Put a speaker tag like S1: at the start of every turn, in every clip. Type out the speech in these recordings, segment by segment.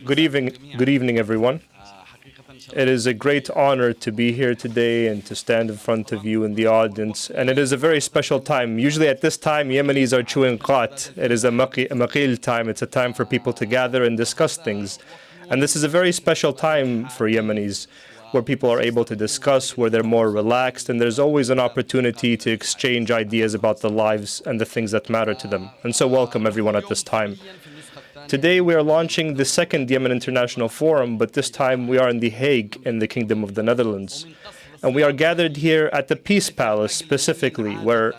S1: Good evening, everyone. It is a great honor to be here today and to stand in front of you in the audience. And it is a very special time. Usually at this time, Yemenis are chewing qat. It is a maqil time. It's a time for people to gather and discuss things. And this is a very special time for Yemenis, where people are able to discuss, where they're more relaxed, and there's always an opportunity to exchange ideas about the lives and the things that matter to them. And so welcome everyone at this time. Today we are launching the second Yemen International Forum, but this time we are in The Hague in the Kingdom of the Netherlands. And we are gathered here at the Peace Palace specifically, where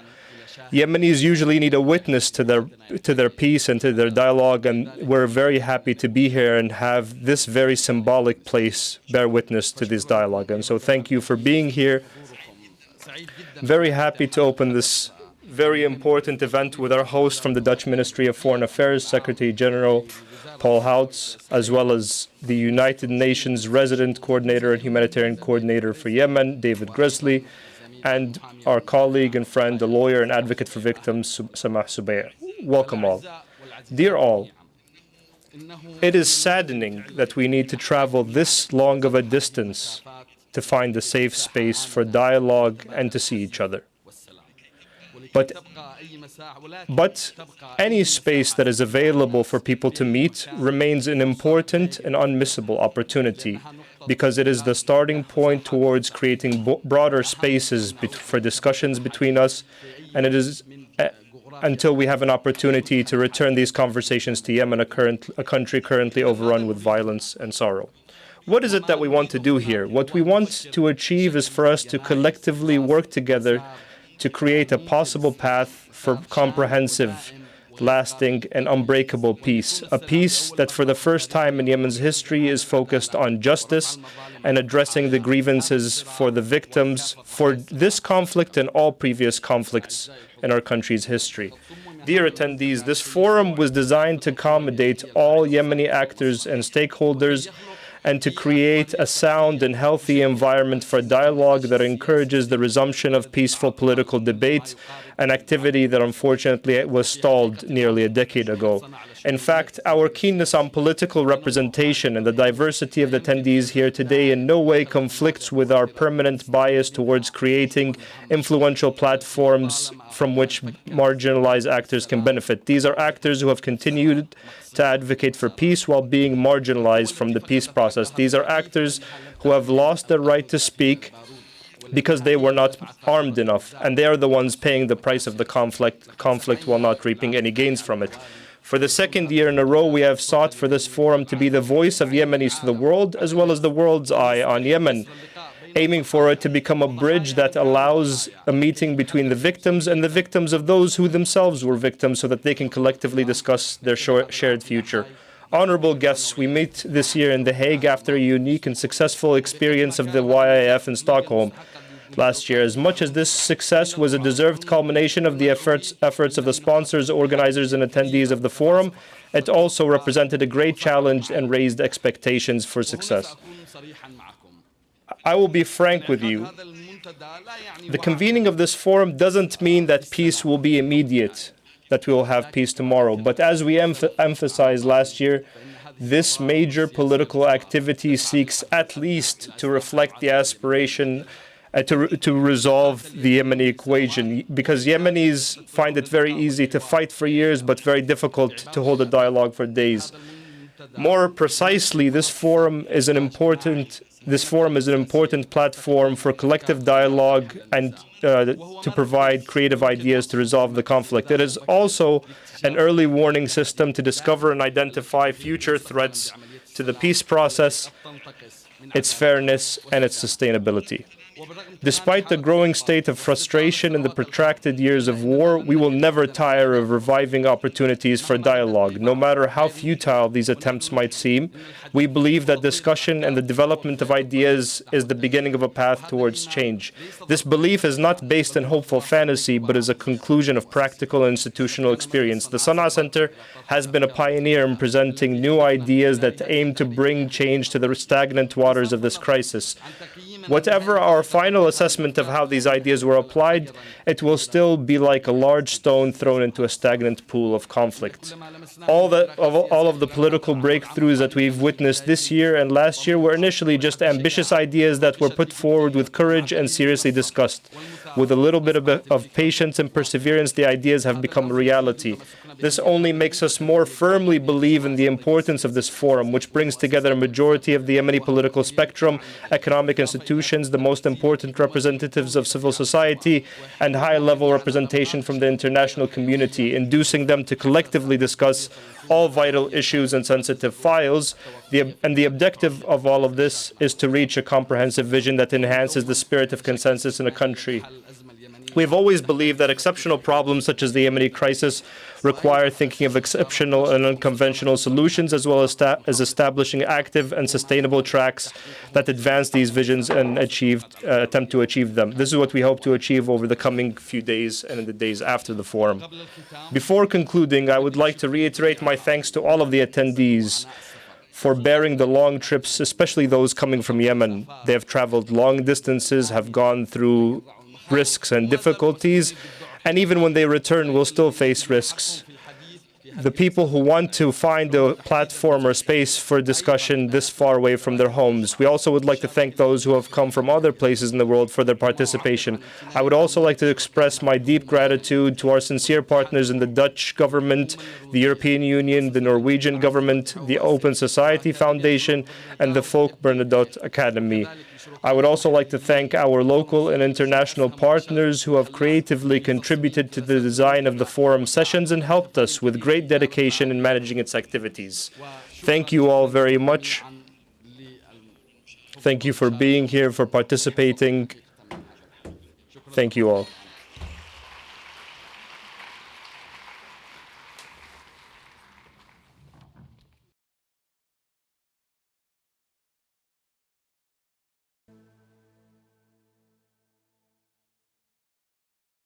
S1: Yemenis usually need a witness to their peace and to their dialogue, and we're very happy to be here and have this very symbolic place bear witness to this dialogue. And so thank you for being here. Very happy to open this very important event with our host from the Dutch Ministry of Foreign Affairs, Secretary General Paul Houts, as well as the United Nations Resident Coordinator and Humanitarian Coordinator for Yemen, David Grizzly, and our colleague and friend, the lawyer and advocate for victims, Sanaa. Welcome all. Dear all, it is saddening that we need to travel this long of a distance to find a safe space for dialogue and to see each other. But any space that is available for people to meet remains an important and unmissable opportunity, because it is the starting point towards creating broader spaces for discussions between us, and it is until we have an opportunity to return these conversations to Yemen, a country currently overrun with violence and sorrow. What is it that we want to do here? What we want to achieve is for us to collectively work together to create a possible path for comprehensive, lasting, and unbreakable peace. A peace that for the first time in Yemen's history is focused on justice and addressing the grievances for the victims for this conflict and all previous conflicts in our country's history. Dear attendees, this forum was designed to accommodate all Yemeni actors and stakeholders and to create a sound and healthy environment for dialogue that encourages the resumption of peaceful political debate, an activity that unfortunately was stalled nearly a decade ago. In fact, our keenness on political representation and the diversity of the attendees here today in no way conflicts with our permanent bias towards creating influential platforms from which marginalized actors can benefit. These are actors who have continued to advocate for peace while being marginalized from the peace process. These are actors who have lost their right to speak because they were not armed enough, and they are the ones paying the price of the conflict while not reaping any gains from it. For the second year in a row, we have sought for this forum to be the voice of Yemenis to the world, as well as the world's eye on Yemen, aiming for it to become a bridge that allows a meeting between the victims and the victims of those who themselves were victims, so that they can collectively discuss their shared future. Honorable guests, we meet this year in The Hague after a unique and successful experience of the YIF in Stockholm last year. As much as this success was a deserved culmination of the efforts of the sponsors, organizers, and attendees of the forum, it also represented a great challenge and raised expectations for success. I will be frank with you. The convening of this forum doesn't mean that peace will be immediate, that we will have peace tomorrow. But as we emphasized last year, this major political activity seeks at least to reflect the aspiration to resolve the Yemeni equation, because Yemenis find it very easy to fight for years, but very difficult to hold a dialogue for days. More precisely, this forum is an important platform for collective dialogue and to provide creative ideas to resolve the conflict. It is also an early warning system to discover and identify future threats to the peace process, its fairness, and its sustainability. Despite the growing state of frustration and the protracted years of war, we will never tire of reviving opportunities for dialogue. No matter how futile these attempts might seem, we believe that discussion and the development of ideas is the beginning of a path towards change. This belief is not based in hopeful fantasy, but is a conclusion of practical and institutional experience. The Sanaa Center has been a pioneer in presenting new ideas that aim to bring change to the stagnant waters of this crisis. Whatever our final assessment of how these ideas were applied, it will still be like a large stone thrown into a stagnant pool of conflict. All of the political breakthroughs that we've witnessed this year and last year were initially just ambitious ideas that were put forward with courage and seriously discussed. With a little bit of patience and perseverance, the ideas have become a reality. This only makes us more firmly believe in the importance of this forum, which brings together a majority of the Yemeni political spectrum, economic institutions, the most important representatives of civil society, and high-level representation from the international community, inducing them to collectively discuss all vital issues and sensitive files. The objective of all of this is to reach a comprehensive vision that enhances the spirit of consensus in a country. We've always believed that exceptional problems such as the Yemeni crisis require thinking of exceptional and unconventional solutions, as well as establishing active and sustainable tracks that advance these visions and attempt to achieve them. This is what we hope to achieve over the coming few days and in the days after the forum. Before concluding, I would like to reiterate my thanks to all of the attendees for bearing the long trips, especially those coming from Yemen. They have traveled long distances, have gone through risks and difficulties, and even when they return will still face risks. The people who want to find a platform or space for discussion this far away from their homes. We also would like to thank those who have come from other places in the world for their participation. I would also like to express my deep gratitude to our sincere partners in the Dutch government, the European Union, the Norwegian government, the Open Society Foundation, and the Folk Bernadotte Academy. I would also like to thank our local and international partners who have creatively contributed to the design of the forum sessions and helped us with great dedication in managing its activities. Thank you all very much. Thank you for being here, for participating. Thank you all.